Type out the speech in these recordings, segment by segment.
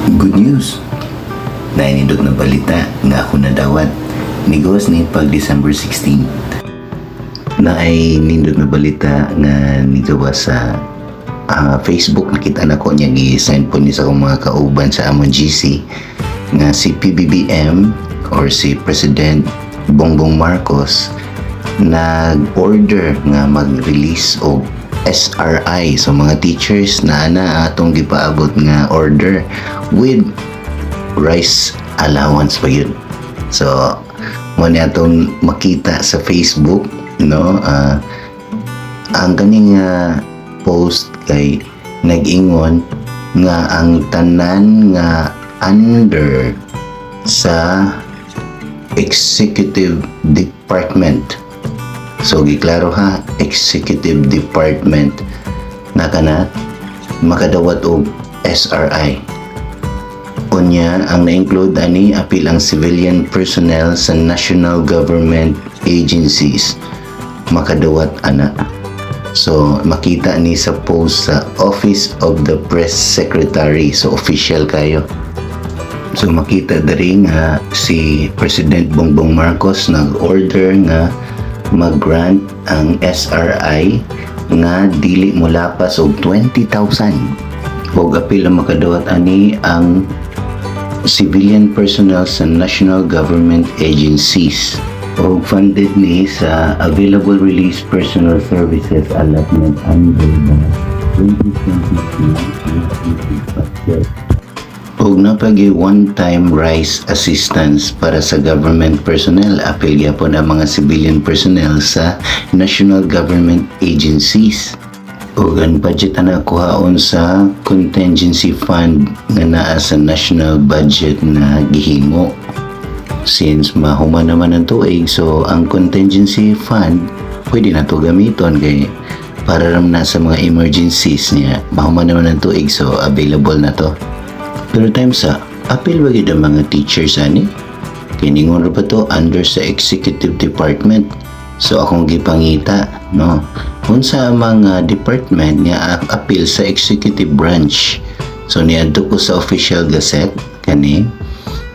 Good news! Nainindot na balita nga ako nadawat nigos ni pag December 16 na ay nindot na balita nga nigawa sa Facebook. Nakita na ko niya gi-sign po ni sa akong mga kauban sa amon GC nga si PBBM or si President Bongbong Marcos nag-order nga mag-release og SRI, so mga teachers na atong gipaabot nga order with rice allowance pa yun. So mo ni atong makita sa Facebook, no, ang kaning post kay nag-ingon nga ang tanan nga under sa executive department. So giklaro ha, executive department na kana makadawat og SRI. Unya ang na-include ani apil ang civilian personnel sa national government agencies makadawat ana. So makita ni sa post sa Office of the Press Secretary, so official kayo. So makita diri nga si President Bongbong Marcos nag-order nga mag-grant ang SRI nga dili molapas og 20,000 og apil ang makadawat ani ang civilian personnel sa national government agencies o funded ni sa available release personal services allotment under the 2022 budget. Og napagi one-time rice assistance para sa government personnel. Apil gyapon ang mga civilian personnel sa national government agencies. Og ang budget na kuhaon sa contingency fund nga naa sa national budget na gihimo. Since mahuman naman ang tuig, so ang contingency fund pwede na to gamiton kay para ram na sa mga emergencies niya. Mahuman naman ang tuig, so available na to. Pero time sa apil bagay ang mga teachers ani kiningon ra pa to under sa executive department. So akong gipangita, no, unsa mga department nga apil sa executive branch. So niadto ko sa official gazette kani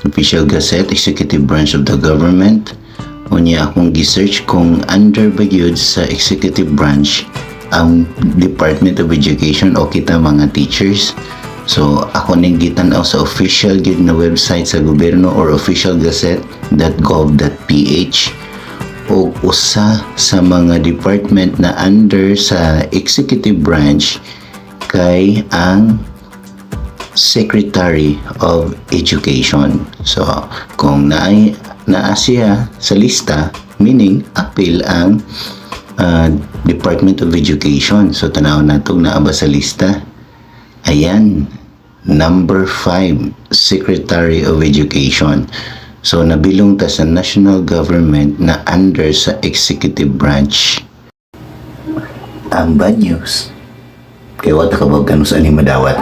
official gazette executive branch of the government. Unya akong gi-search kung under ba gyud sa executive branch ang Department of Education o kita mga teachers. So ako ning gitan-aw sa official gid na website sa gobyerno or officialgazette.gov.ph o usa sa mga department na under sa executive branch kay ang Secretary of Education. So kung naa siya sa lista, meaning apil ang Department of Education. So tanaw natong naa ba sa lista. Ayan, number 5, Secretary of Education. So, nabilong ta sa national government na under sa executive branch. Ang bad news, kaya wata kabag kanus ani madawat.